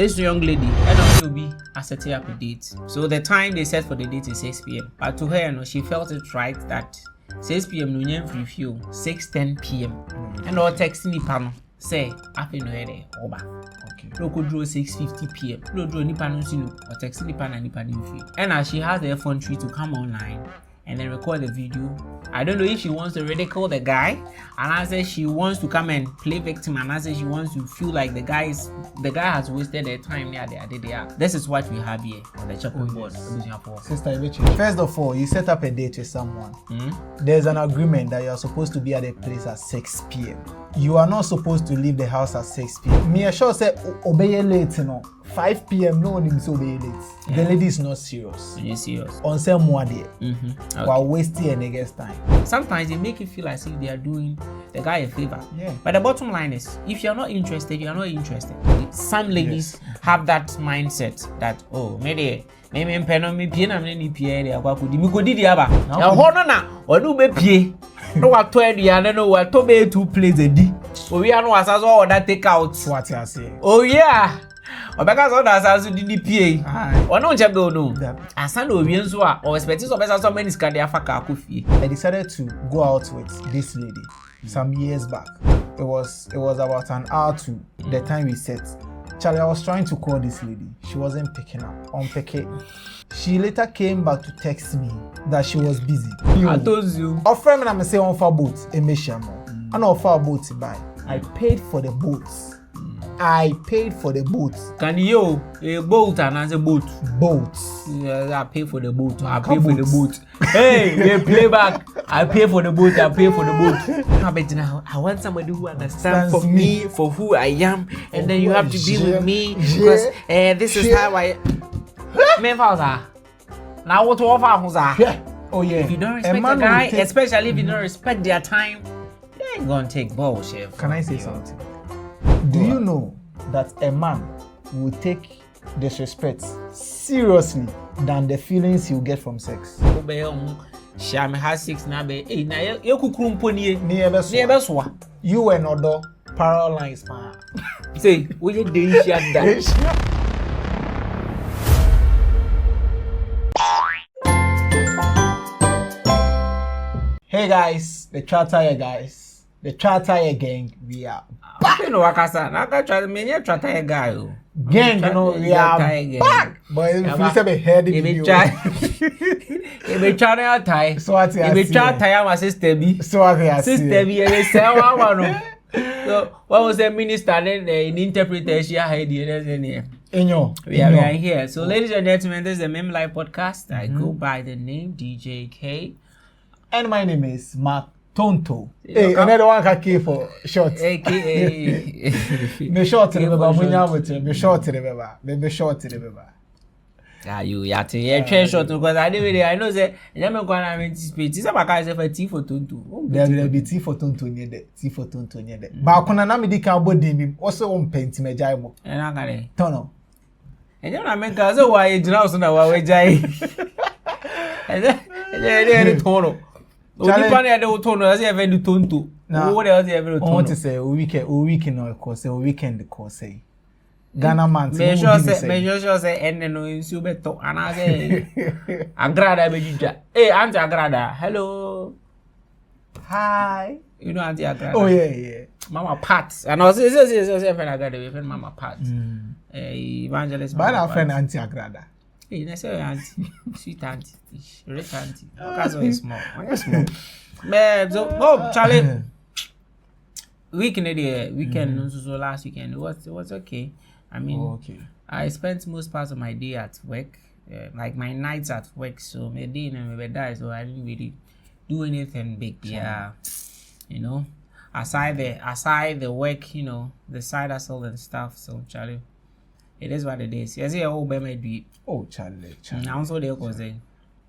this young lady, and will be setting up a date. So the time they set for the date is 6 p.m. But to her, she felt it right that 6 p.m. no name free fuel, 6:10 p.m. And all texting the panel say happy new year over. Okay. No could draw 6:50 p.m. No draw ni panel sino or texting the panel ni panel free. And as she has the effrontery to come online and then record the video. I don't know if she wants to ridicule the guy, and I say she wants to come and play victim, and I say she wants to feel like the guy has wasted their time. This is what we have here on the chalkboard. Sister, first of all, you set up a date with someone. There's an agreement that you are supposed to be at a place at 6 p.m. You are not supposed to leave the house at 6 p.m. Me sure say obey late, 5 p.m. no one is obey late. The lady is not serious. Are you serious? On some more day. While wasting a nigga's time. Sometimes they make it feel as if they are doing the guy a favor. Yeah. But the bottom line is, if you're not interested, you're not interested. Some ladies have that mindset that, oh, maybe mpeno me pie na me ni pie dia kwa kudi mi kodi dia ba. Ya ho no na odu be pie. No wa to aduane no wa to be 2 plates edi. Owi anu asaso order take out. What you say? Oh yeah. Obeka so da asaso di pie. Ono nche be no. Asa na owi nso a o expect so besa so many ska dia faka akofie. I decided to go out with this lady some years back. It was about an hour to the time we set. Charlie, I was trying to call this lady. She wasn't picking up. She later came back to text me that she was busy. I told you. Offer me na say on for boat, Emeshamo. And offer a boat to buy. I paid for the boats. Can you a boat and as a boat? Boats. Yeah, I pay for the boat. I pay for the boat. Hey, they play back. I pay for the boat. I want somebody who understands for me, for who I am, and then you have to be with me because this is how I. Now what to offer? Oh yeah. If you don't respect the guy, especially if you don't respect their time, they ain't gonna take bullshit. Can I say something? Do you know that a man will take disrespect seriously than the feelings he'll get from sex? Shame has 6 na be. Hey, na you kukrumpo nie. You and other parallel lines, man. Say, we you dey share that. Hey guys, the Trataya guys. The Trataya gang, we are back. You know, Wakasa, I can try to mean you Trataya guy. Gang, you know, we are back. But if you say be heady, if you try to tie, so what you if you try to tie my sister be, so what you sister be, and say one. So what was the minister then in interpretation she had here? We are here. So ladies and gentlemen, this is the Meme Live podcast. I go by the name DJ K. And my name is Mark Tonto. Hey, another one can key for short. AKA. Me short to remember. Me short to remember. Yeah, you have to train short because I know that I'm going to anticipate. This is my guy for T for Tonto. There will be T for Tonto near there. But when I am the cowboy, me also on paint me jaibo. And I got it. Tono. And then I make us so why you know so now why jai. And then Tono. Only one that will turn as ever do Tonto. What else ever do? I want to say a weekend or course, a weekend course. Ghana man. Measure say, and then in Subeto, and I say, Agrada, baby. Hey, Auntie Agrada. Hello. Hi. You know Auntie Agrada. Oh, yeah. Mama Pat. And I say, I got away from Mama Pat. Evangelist. But our friend Auntie Agrada. Hey, that's your auntie, sweet auntie, rich auntie. That's very small. So, Charlie, weekend, so last weekend, it was okay. I mean, I spent most parts of my day at work, like my nights at work. So my day and my die, so I didn't really do anything big. Yeah, you know, aside the work, you know, the side hustle and stuff. So, Charlie. It is what it is. Yes, yeah, oh, baby. Oh, Charlie. I'm also there because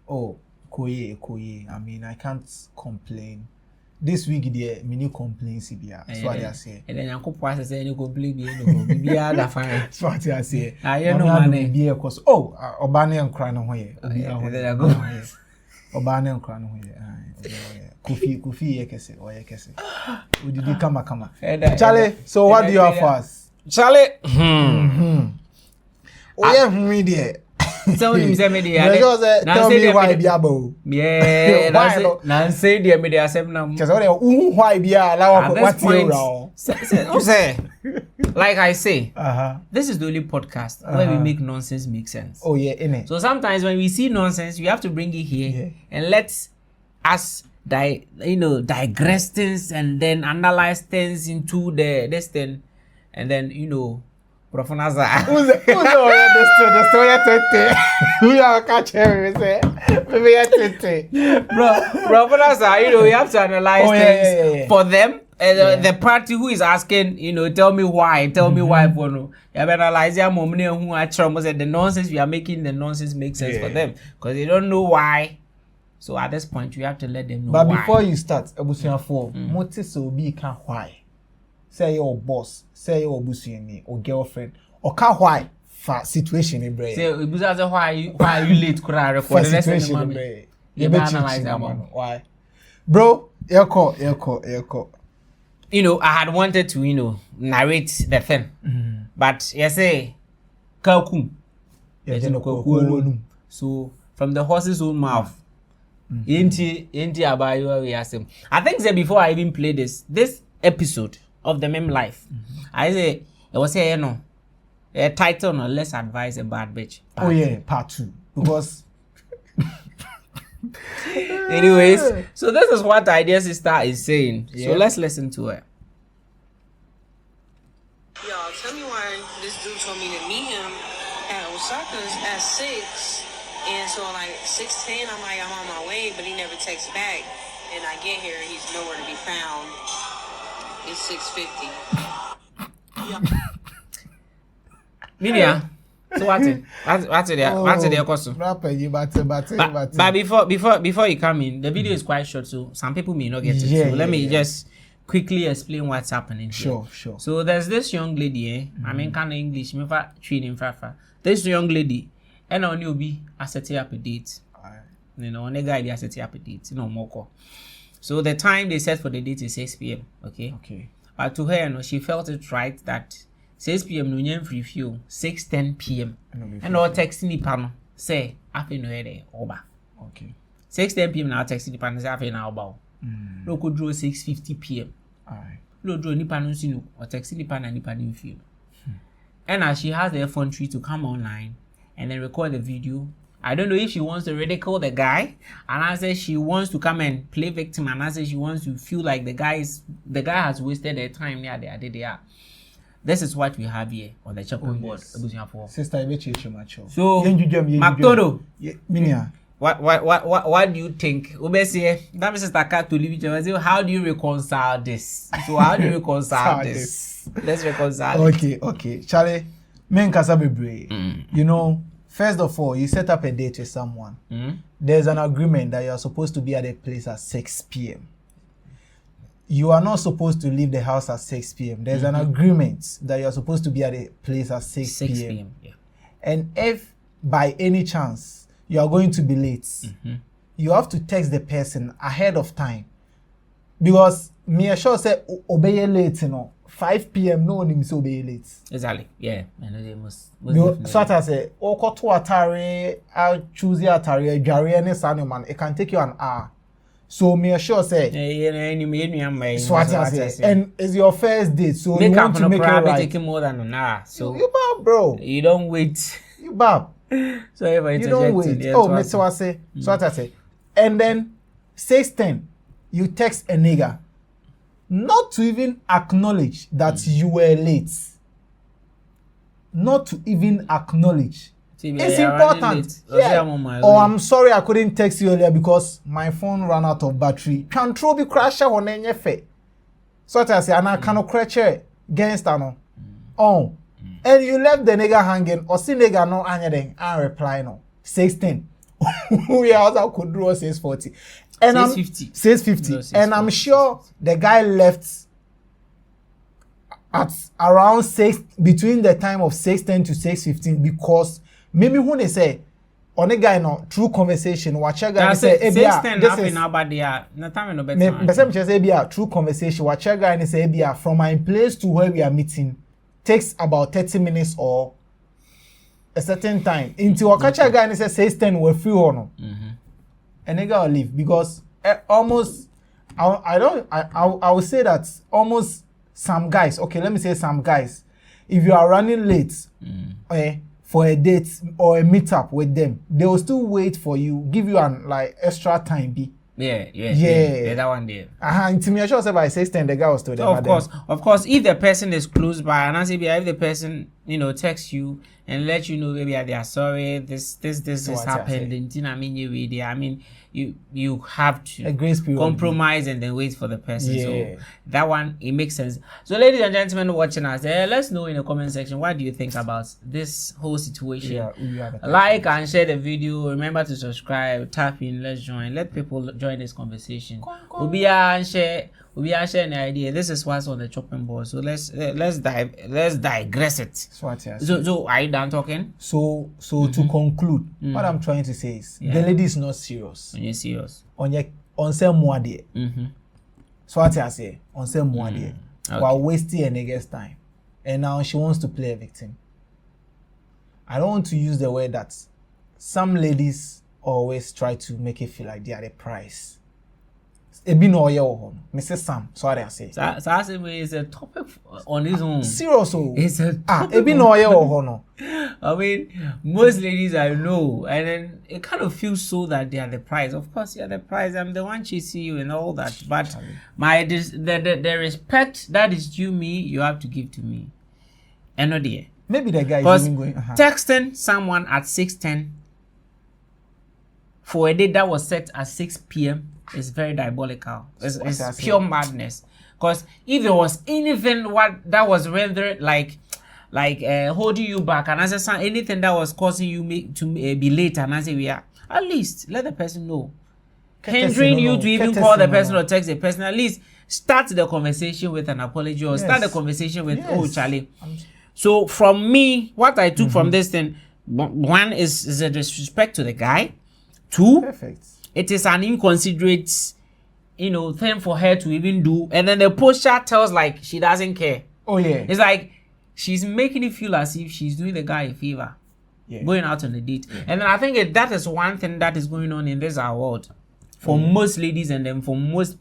oh, Koye. I mean, I can't complain. This week, there many complaints. That's what I say. And then I could pass say any complaint. Be other fine. That's what I say. I know money. Be because oh, Obani and crying away. There I go. Obani and crying away. Kufi yekese or yekese. Would you come? Charlie? So what do you have for us? Charlie, Oh yeah, me there. So you say me there. Tell me why be abo. Yeah, now say there me there say na. Just why be allow what you say. Like I say, this is the only podcast where we make nonsense make sense. Oh yeah, innit. So sometimes when we see nonsense, we have to bring it here and let us digress things and then analyze things into this thing, and then Profanaza. Who's the story? Who are catching me say? Maybe Bro, Profanaza, we have to analyze things for them. The party who is asking, tell me why, for no. You better analyze your moment who are said the nonsense we are making, the nonsense makes sense for them because they don't know why. So at this point, you have to let them know but why. But before you start, Ebusian 4, motis will be can why. Say your boss, say your busiani or girlfriend, or can why for situation in brain. Say Ebusian why you late for the situation in brain. You better analyze that one. Why, bro? Echo. I had wanted to narrate the thing, but you say, Kalkum. So from the horse's own mouth. Inti abayo we ask him. I think that before I even play this episode of the Meme Life, I say it was a title no Let's Advise a Bad Bitch. Part 2 because. Anyways, so this is what Idea Sister is saying. So let's listen to it. Y'all, tell me why this dude told me to meet him at Osaka's at 6. And so like 6:10, I'm like, I'm on my way, but he never texts back. And I get here, he's nowhere to be found. It's 6:50. Minia, so what's the question? But before you come in, the video is quite short, so some people may not get it. So let me just quickly explain what's happening here. Sure. So there's this young lady, I mean kind of English, me fa training fafa. This young lady. And on you be setting up a date. On a guy they are setting up a date. More. So the time they set for the date is 6 p.m. Okay. But to her, she felt it right that 6 p.m. no free fuel 6:10 p.m. And all texting the panel say after no head over. Okay. 6:10 p.m. now texting the panel say after now about. No could draw 6:50 p.m. No draw ni panel sinu or texting the panel ni panel fuel. And as she has the phone tree to come online and then record the video. I don't know if she wants to ridicule the guy, and I say she wants to come and play victim, and I say she wants to feel like the guy has wasted their time. Yeah. This is what we have here on the chopping board. Sister, I bet you macho. So, Macdodo, Minia. What do you think? That Sister Cat to leave each other. How do you reconcile this? So how do you reconcile this? Let's reconcile. Okay. Charlie. Men kasa bebre. First of all, you set up a date with someone. There's an agreement that you are supposed to be at a place at 6 p.m. You are not supposed to leave the house at 6 p.m. There's an agreement that you are supposed to be at a place at 6 p.m. Yeah. And if by any chance you are going to be late, you have to text the person ahead of time. Because me sure say obey late, 5 p.m. no one so be late. Exactly. Yeah. I know they must so I say, to atari, I'll choose your atari, Gary and Sanuman. It can take you an hour. So me sure say, so I say, and it's your first date, so you want to make it right. Taking more than an hour. So you bab, bro. You don't wait. You bab. So if you don't wait. Me so I say, so I say, and then 6:10, you text a nigga. Not to even acknowledge that you were late. Not to even acknowledge. It's important. Oh, I'm sorry I couldn't text you earlier because my phone ran out of battery. Control be crasher on any fe. So I say, and I cannot crash against ano. Oh, and you left the nigga hanging or see nigga no anything and reply no. 6:10. We also could draw 6:40. And 6:50. No, and I'm sure the guy left at around 6 between the time of 6:10 to 6:15 because maybe when they say on a guy no true conversation watch a guy say ebia this is about the no time no better me say ebia true conversation watch a guy say ebia from my place to where we are meeting takes about 30 minutes or a certain time. Into a catcher guy and says 10 will free or no. And nigga will leave because almost I would say that almost some guys, okay, let me say some guys, if you are running late for a date or a meetup with them, they will still wait for you, give you an like extra time be. Yeah, that one there. To me, I sure say by 6:10 the guy was still there. So of course, if the person is close by, and I say, if the person texts you and let you know maybe they are sorry, this has happened. I mean, you have to a grace period compromise and then wait for the person. So that one it makes sense. So ladies and gentlemen watching us, let's know in the comment section what do you think about this whole situation. Like and share the video. Remember to subscribe, tap in, let's join. Let people join this conversation. We'll be sharing an idea. This is what's on the chopping board. So let's digress it. So are you done talking? So to conclude, what I'm trying to say is the lady is not serious. You're serious. On say more there. So what I say on say more there. While wasting a nigga's time, and now she wants to play a victim. I don't want to use the word that some ladies always try to make it feel like they are the prize. Ebi no ye wo Mr. Sam, sorry I say. So I say it's a topic on its own. Serious it's a ebi no ye wo no. I mean, most ladies I know, and then it kind of feels so that they are the prize. Of course, you are the prize. I'm the one chasing you and all that. But the respect that is due me, you have to give to me. And no dear. Maybe the guy is even going. Texting someone at 6:10 for a date that was set at 6 p.m. is very diabolical. It's pure madness. Because if there was anything that was rendered like holding you back, and as I anything that was causing you to be late, and as we are, at least let the person know. Hindering you to even call the person or text the person, at least start the conversation with an apology or start the conversation with oh Charlie. So from me, what I took from this thing, one is a disrespect to the guy. Two, it is an inconsiderate, thing for her to even do. And then the posture tells like she doesn't care. Oh yeah. It's like she's making it feel as if she's doing the guy a favor. Going out on a date. And then I think that is one thing that is going on in this world. For most ladies and then for most,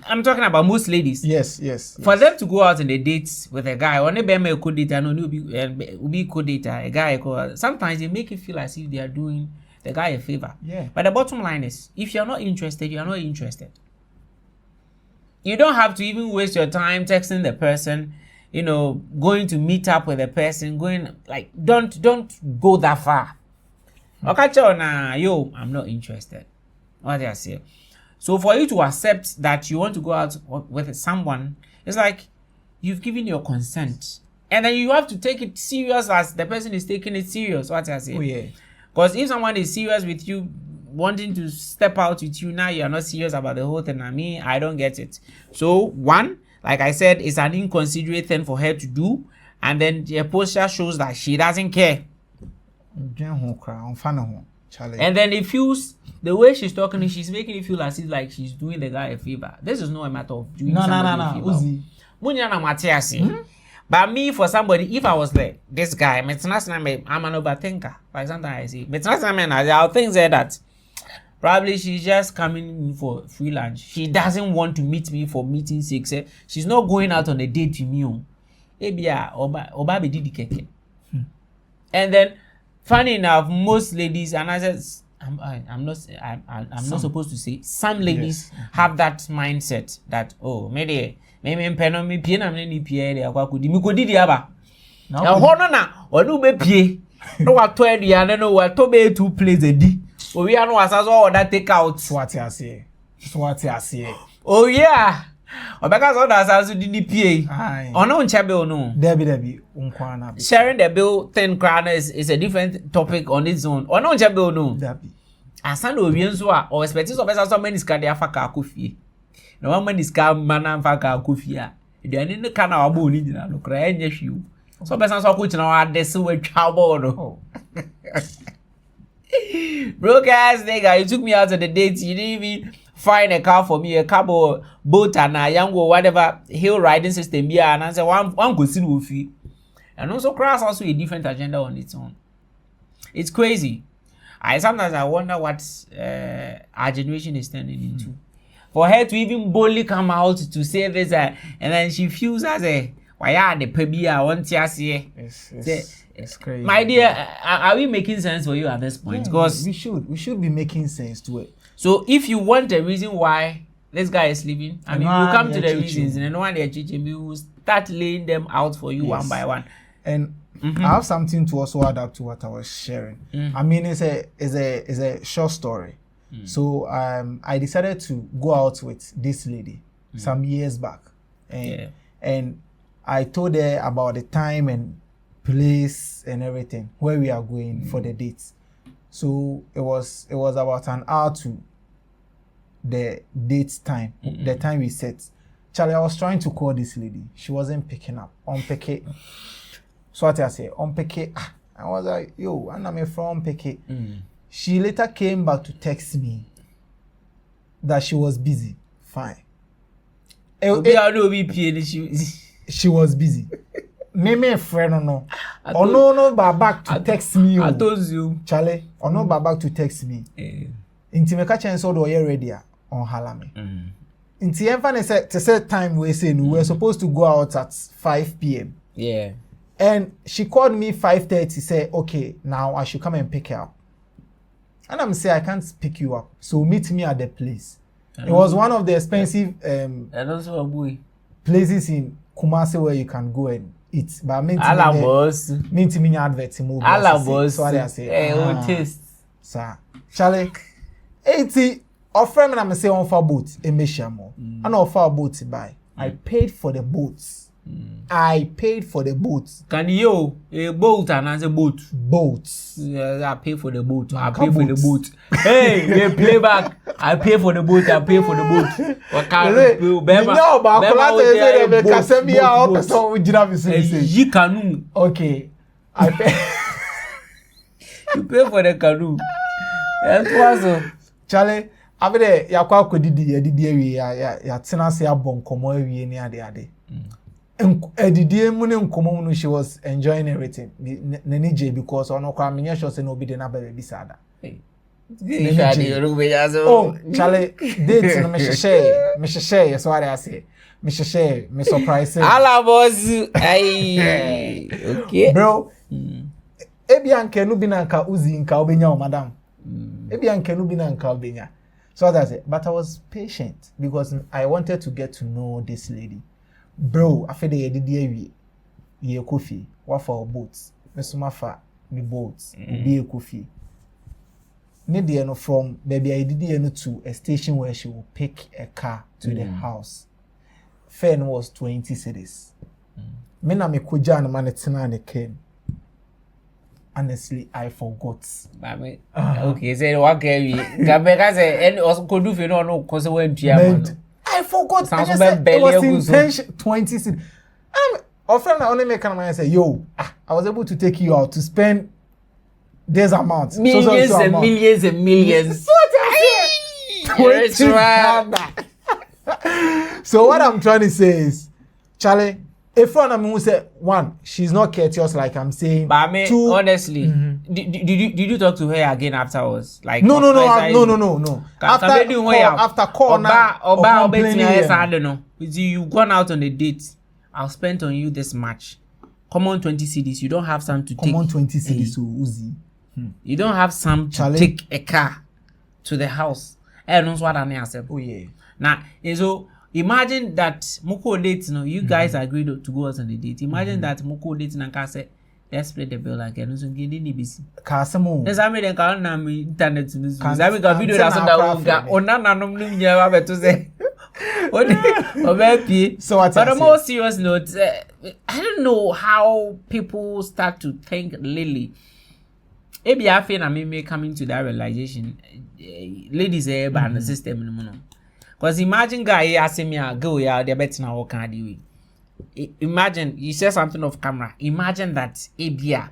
I'm talking about most ladies. Yes. For them to go out on a date with a guy, or maybe a co-date, and will be co-date, a guy. Sometimes they make it feel as if they are doing the guy a favor. Yeah. But the bottom line is, if you're not interested, you're not interested. You don't have to even waste your time texting the person, going to meet up with the person, don't go that far. Okay, yo, I'm not interested. What do I say? So for you to accept that you want to go out with someone, it's like you've given your consent. And then you have to take it serious as the person is taking it serious. What I say? Oh yeah. Because if someone is serious with you, wanting to step out with you, now you are not serious about the whole thing. I don't get it. So one, like I said, it's an inconsiderate thing for her to do. And then the posture shows that she doesn't care. And then it feels the way she's talking, she's making it feel as if like she's doing the guy a favor. This is not a matter of doing somebody a favor. But me, for somebody, if I was like this guy, I'm an overthinker. Like sometimes I say, I'll think that probably she's just coming for free lunch. She doesn't want to meet me for meeting sake. She's not going out on a date with me. And then funny enough, most ladies, and I said, I'm not supposed to say, some ladies have that mindset that maybe pen me pie na me pie dey akwa kodi mi kodi di aba na ho no na onu be pie no wa to aduane no wa to be 2 plates edi owi anu asaso order take out swati ase oh yeah obeka so da asaso di pie ono nche be onu debi unkwa na sharing the bill 10 crown is a different topic on its own ono nche be onu debi asana owi nso a o expect so besa so many skade afaka akofie no one man is come man faka akofia aduane ne kana wabo ni gina no kra enye hwiu so besa so ko kina wa dese wa twa board bro guys nigga, you took me out on the date, you didn't even find a car for me, a cabo boat and a young or whatever hill riding system and I said one go see wofi And also Cross also a different agenda on its own. It's crazy. Sometimes I wonder what our generation is turning into. For her to even boldly come out to say this, and then she feels as a why are the baby I want to see. It's crazy. My dear, are we making sense for you at this point? Because we should be making sense to it. So if you want a reason why this guy is leaving, I mean, you come to the reasons, and no one they're teaching, we will start laying them out for you one by one. And I have something to also add up to what I was sharing. I mean, it's a short story. So I decided to go out with this lady some years back, and I told her about the time and place and everything where we are going for the dates. So it was about an hour to the date time, the time we set. Charlie, I was trying to call this lady. She wasn't picking up. On Peke. So what I say, on Peke. I was like, yo, I'm from Peke. She later came back to text me that she was busy. Fine. She was busy. Me friend no. No back to text me. I told you. Charlie, no back to text me. Inti me catch and so do you ready on halame. Inti emfa say to set time we say we were supposed to go out at 5 p.m. Yeah. And she called me 5:30 say okay, now I should come and pick her up. And I'm say I can't pick you up. So meet me at the place. It was one of the expensive places in Kumasi where you can go and eat. But meet me advert in so I say taste. Sir, Charlie, 80 offer me na say on for boat e meshamo. And offer a boat buy. I paid for the boats. I paid for the boats. Can you a boat and as a boat? Boats. I pay for the boat. I pay for the boat. Hey, they play back. I pay for the boat. I pay for the boat. What can you pay? No, but you canoe. Okay. I pay. You pay for the canoe. That's awesome. Charlie, I be ya kwa kodidi ya tena se abon komo awie ni ade. Edidie mu ne nkomo no she was enjoying everything. Nani J because ono kwa menya sure say no be dey na baby sada. Oh, Charlie, dates no me share so what I say. Me share, me surprise. Ala boss. Ay. Okay. Bro. Ebi anke no bi na nka uzi nka obenya o madam. Ebi anke no bi na nka obenya. So that's it. But I was patient because I wanted to get to know this lady. Bro, I feel the idea ye coffee. What for boats? Me sumafa me boats. Be coffee. Need no from baby I did to a station where she will pick a car to the house. Fare was 20 cedis. Me na me kuja na manetina ne came. Honestly, I forgot. Okay, so what can we? Gabeka say, and also could do no cause when I forgot. I just said it was intention 20 cedis. Often I only make a say, yo, I was able to take you out to spend this amount. Millions and millions and millions. So what I'm trying to say is, Charlie, if one of me say one, she's not courteous like I'm saying. But I mean, two, honestly, did you talk to her again afterwards? Like no. After call now. You gone out on a date. I'll spend on you this much. Come on 20 cedis. You don't have some to take. Come on 20 cedis so Uzi. You don't have some to take a car to the house. I don't know what I said. Oh yeah. Now, so imagine that Moko dates, you guys agreed to go out on a date. Imagine that Moko dates and say, let's split the bill again. So get in the busy. Kasamo. There's I made a car on internet to this. I make a video that's on that to say. So what's on a more serious note, I don't know how people start to think Lily. Maybe I feel I may come into that realization. Ladies are by the system. Because imagine guy asking me a go yeah, they're better now what can I do? Imagine you say something off camera. Imagine that Abia.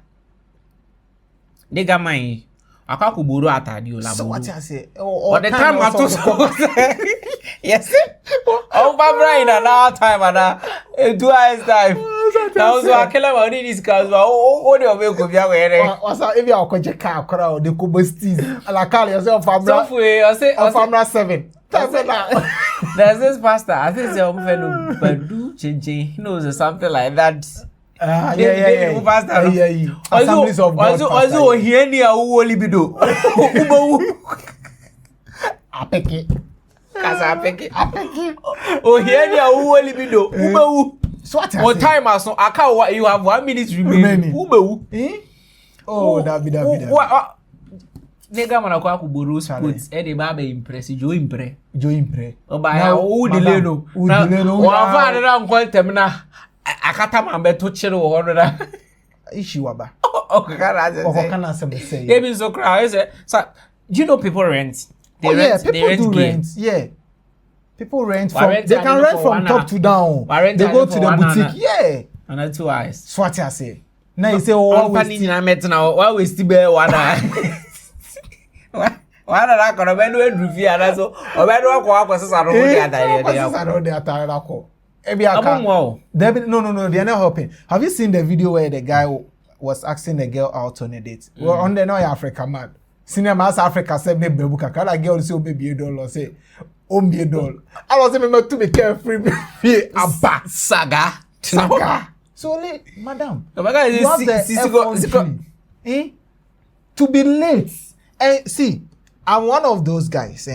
They got my Akakuburu atadi. So what I say? Or the time I took yes. Oh, my brain another time and 2 hours time. Now so akela ma ni this cars ba o de obe ko bia were. Wasa if you are koje car kora o de ko bostis. Ala car yourself famra. So I say famra 7. There's this pastor, I think say Omfeno Badu Chinchi, he knows something like that. Yeah. Assemblies of God. Also here near who libido. Apeke. Kasa apeke. Oh here near who libido. Ubewu. What time aso aka you have 1 minute remaining. Ubewu. Oh, that be. Nigga man akwa kuburu sports e dey ba be impress jo impre oba now ya o delay no wa fa na nkwaltem na akata man be to chire wo hono na issue aba okana say e be so cry say do you know people rent they rent yeah people rent from they can rent from top to down they go to the boutique yeah and 2 hours swat I say now you say company na met na why waste be 1 hour why na ko be no edrufi ana so obe do ko akwesesa ro dey atare la ko ebi aka no they are not helping. Have you seen the video where the guy was asking the girl out on a date? Well, on the North Africa man cinema Africa said me bebu kaka la girl say o baby doll say o me doll I was remember to be carefree aba saga so madam you have the to be late. And see, I'm one of those guys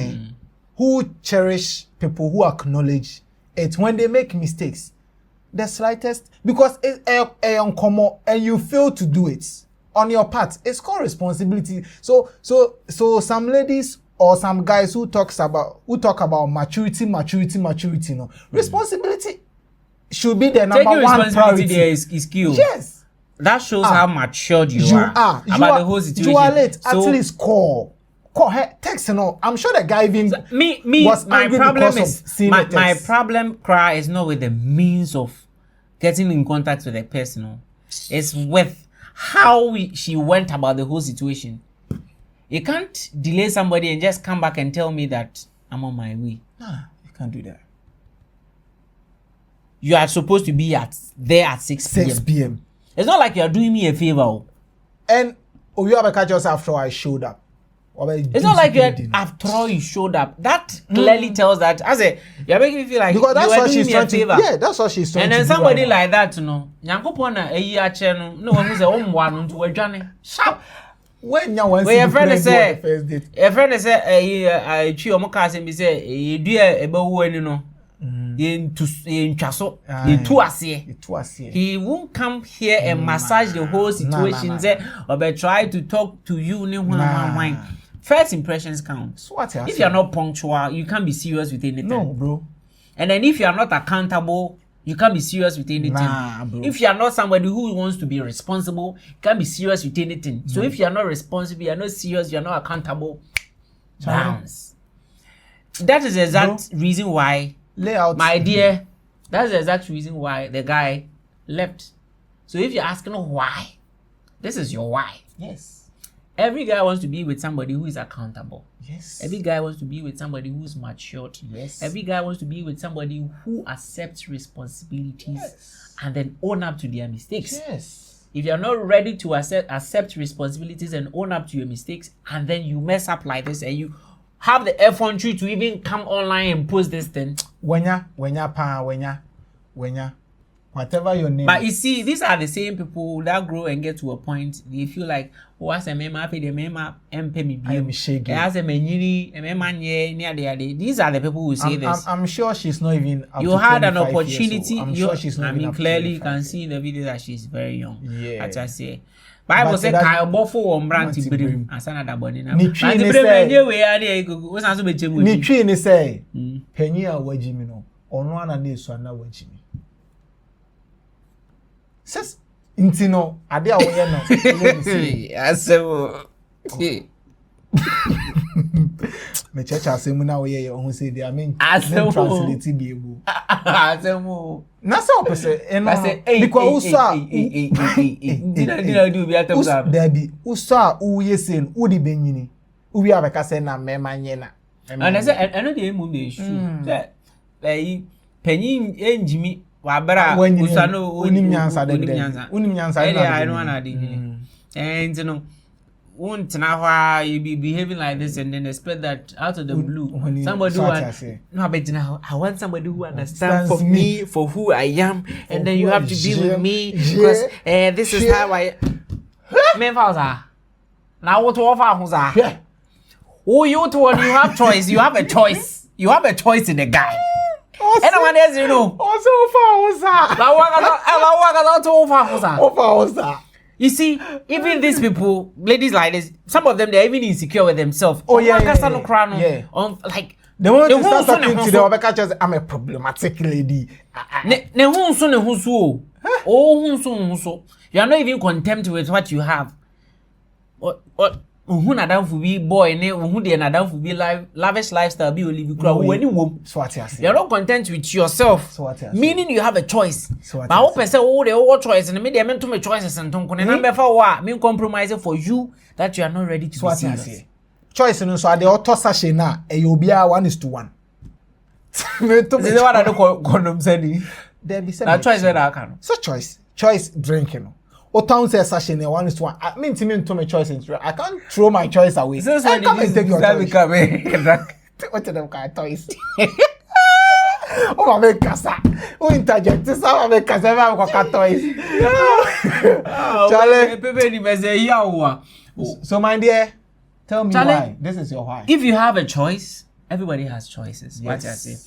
who cherish people who acknowledge it when they make mistakes. The slightest, because it's uncommon and you fail to do it on your part. It's called responsibility. So some ladies or some guys who talk about maturity, no. Responsibility should be the number one priority. There is skill. Yes. That shows how matured you are about the whole situation. You are late. At least call her, text. I'm sure the guy even was my problem is my problem cry is not with the means of getting in contact with the person. It's with how she went about the whole situation. You can't delay somebody and just come back and tell me that I'm on my way. You can't do that. You are supposed to be there at 6 p.m. It's not like you're doing me a favor. And you have a catch us after I showed up. It's not like after all you showed up. That clearly tells that you're making me feel like because that's what she's trying to favor. Yeah, that's what she's trying to do. And then somebody right like that, Nyankopona eyi ache no one say omwa no nto wadwane. Sharp. When you want to friend say first date. A friend say twi omoka say me say edua ebewu ani no. He won't come here and massage the whole situation. Or try to talk to you. First impressions count. If you're not punctual, you can't be serious with anything. No, bro. And then if you're not accountable, you can't be serious with anything. Bro. If you're not somebody who wants to be responsible, you can't be serious with anything. So if you're not responsible, you're not serious, you're not accountable, bounce. That is the exact reason why my dear, that's the exact reason why the guy left. So if you're asking why, this is your why. Yes. Every guy wants to be with somebody who is accountable. Yes. Every guy wants to be with somebody who is matured. Yes. Every guy wants to be with somebody who accepts responsibilities and then own up to their mistakes. Yes. If you're not ready to accept responsibilities and own up to your mistakes, and then you mess up like this and you have the effrontery to even come online and post this thing. Whenever whatever your name. But you see, these are the same people that grow and get to a point they feel like, oh, as a mema pay the mema and pay me bill. As a menini, a mema near the these are the people who say this. I'm sure she's not even. You had an opportunity. I'm sure she's not. I mean, clearly you can see in the video that she's very young. Yeah. As I say. Bible say Kyle Bofo on brand to brim asana da boni na. Ni twi ni say penyi a wagimi no ono ana na esu ana wagimi. Says intino ade a woye no. Asemo. Me church asemu na woye ohun say dey amen. Translate bi ebu. Asemo. Na so pese eno because usa dina do bi atam sa there be usa uye sen udi benyini uwi abeka say na mema nye na and I say eno dey emu dey show say penyi enjimi Wabra usano unim nyansa I know and you know won't now you be behaving like this and then expect that out of the blue somebody I want somebody who understands for me for who I am and then you have to be with me because this is how I men fausa now what offer who's oh you to one you have choice you have a choice in the guy anyone else you know also fausa you see, even these people, ladies like this, some of them they're even insecure with themselves. Oh yeah. Like they want to start talking to the Obeka. I'm a problematic lady. You are not even content with what you have. What? Who nadam for be boy ne who dey nadam for be lavish lifestyle be live crowd when you are not content with yourself meaning you have a choice but how person the choice and me dey meant to make choices and ton na be for wa me compromise for you that you are not ready to be serious choice no so ade auto sachet na e obia 1:1 me to me what I do condom say there be say na choice where I can so choice drinking o town says sachet 1:1 I mean to me to my choice I can't throw my choice away so I come and take your choice what them kind toys o make kasa o interject this how make kasa ma ko toys Charlie pepe ni be say yawa so my dear tell me Charlie, why this is your why if you have a choice everybody has choices what I say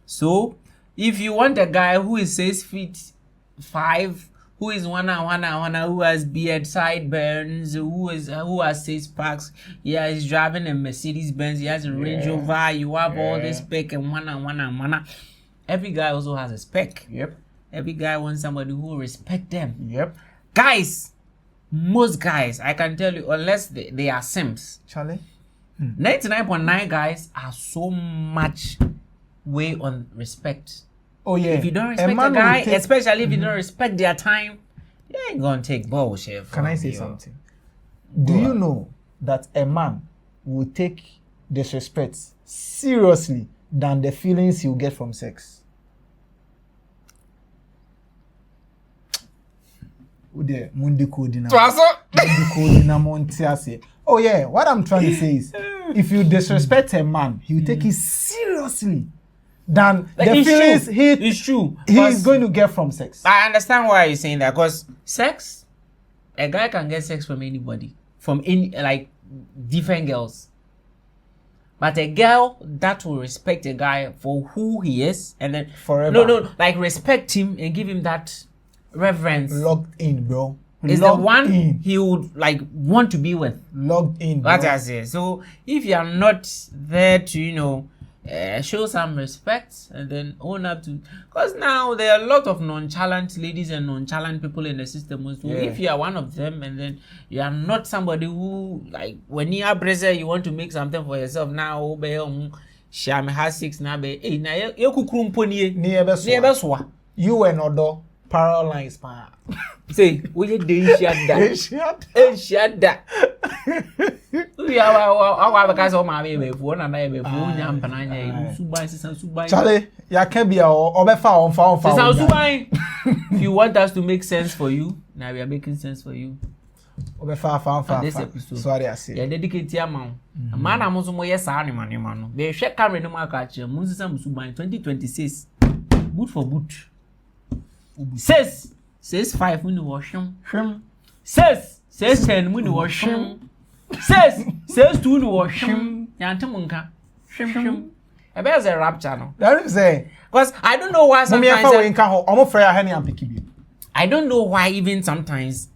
so if you want a guy who is 6'5" who is one who has beard sideburns, who has 6 packs, yeah, he's driving a Mercedes Benz, he has a Range Rover, you have all this spec and one. Every guy also has a spec. Yep. Every guy wants somebody who will respect them. Yep. Guys, most guys, I can tell you, unless they are simps. Charlie. 99.9 guys are so much way on respect. Oh yeah. If you don't respect a guy, especially if you don't respect their time, you ain't gonna take bullshit. Can I say something? Do you know that a man will take disrespect seriously than the feelings he'll get from sex? Oh yeah, what I'm trying to say is if you disrespect a man, he'll take it seriously than like the feelings it's true. He's going to get from sex. I understand why you're saying that because sex, a guy can get sex from anybody, from any like different girls. But a girl that will respect a guy for who he is and then forever. No, like respect him and give him that reverence. Locked in, bro. Is the one he would like want to be with. Locked in, bro. What I say. So if you are not there to, show some respect and then own up to, because now there are a lot of nonchalant ladies and nonchalant people in the system. So if you are one of them and then you are not somebody who like when you are pressure you want to make something for yourself now Sham has 6 now be 8 now you kukrumpo ni you and other parallel lines pa say we dey shut that we are because of my baby for na be nya mpananya suban Charlie ya can be obefa on suban if you want us to make sense for you now we are making sense for you obefa this episode sorry I say ya dedicate ya man na mo so mo yes ani man no be hwe camera no aka kire mo nsisa suban 2026 boot for boot 6 when you wash him. 6 10 when you wash him. 6 2 when you wash him. Yantamunka. Shim. I bet a rap channel. That is say. Because I don't know why sometimes. I don't know why even sometimes.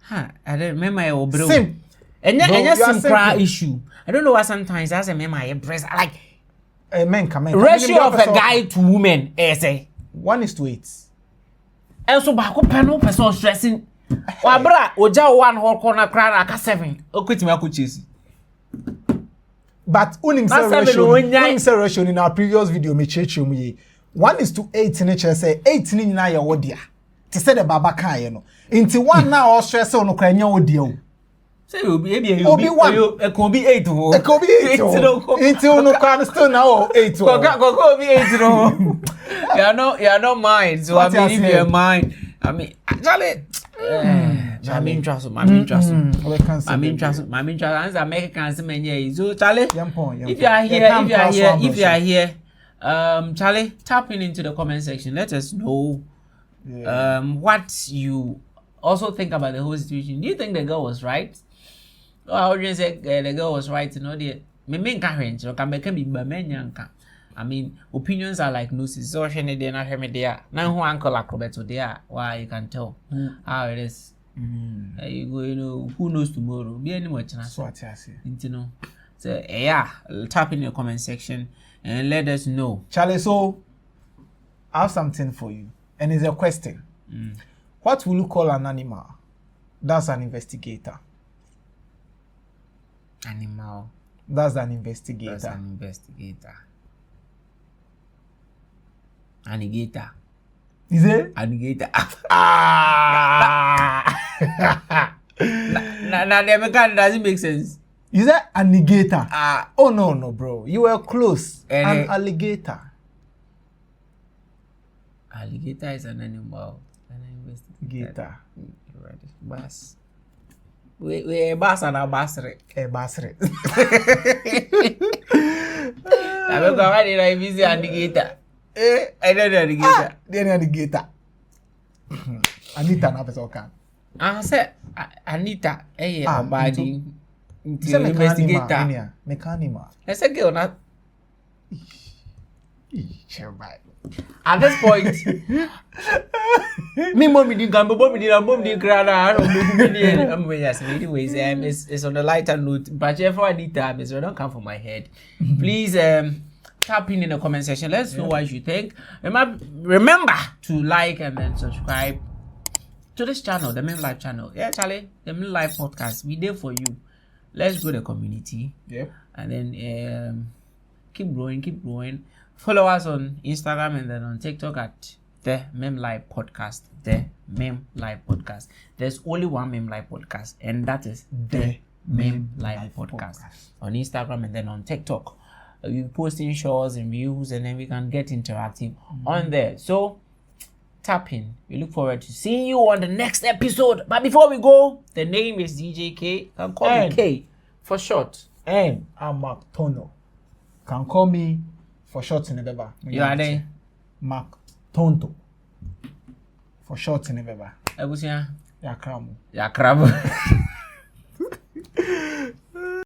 I don't remember your bro. Sim. And just some cry issue. I don't know why sometimes that's a remember your breast. Like a man ratio of a guy to woman. Say 1:8. And so back up person stressing. Wabra oja 1 whole corner cry aka 7. Okwetimi akuchesi. But unim say ratio in our previous video me cheche mu ye. 1:8 ni chere say 8 ni nyina ye wodia. Te say the baba kan ye no. Inti 1 na o stress no kra nya wodia o. Say obi 1 e ko bi 8 ho. E ko bi 8 ho. Inti no kan still na o 8 ho. Go bi 8 no. You are not mine. So What I mean, you if you're saying? mine, I mean, Charlie. My main trust. As Americans, so Charlie. If you are here, Charlie, tapping into the comment section. Let us know what you also think about the whole situation. Do you think the girl was right? Oh, I wouldn't say the girl was right. You know, I mean, opinions are like noses. So, now who uncle acrobat there? Why you can tell how it is. You go, you know, who knows tomorrow? Be any more chance. You know. So yeah, tap in your comment section and let us know. Charlie, so I have something for you, and it's a question. What will you call an animal that's an investigator? Animal. That's an investigator. That's an investigator. Alligator. Is it? Alligator. Now, the American doesn't make sense. Is that alligator? Oh no, bro. You were close. An alligator. Alligator is an animal. An investigator. Right. Bass. We bass and a bassre. A bassre. I don't know why I visit alligator. I don't know alligator. Then alligator. Anita na person can. I said Anita. Body. Investigator. Mechanima. I said girl not. At this point, me mom didn't come, mom didn't cry. Anyways, it's on the lighter note. But if I need time, so don't come for my head. Please tap in the comment section. Let's know what you think. Remember to like and then subscribe to this channel, the Mem Life channel. Yeah, Charlie, the Mem Life podcast. We there for you. Let's grow the community. Yep. And then keep growing. Follow us on Instagram and then on TikTok at the Mem Life Podcast. The Mem Life Podcast. There's only one Mem Life Podcast, and that is the Mem Life Podcast. On Instagram and then on TikTok. We're posting shows and views, and then we can get interactive on there. So tap in. We look forward to seeing you on the next episode. But before we go, the name is DJ K. Can call me K for short. And I'm Mark Tono. Can call me for short in the Beba. You are there? Mark Tonto. For short in the Beba. Ebusia. Yakramu. Yakramu.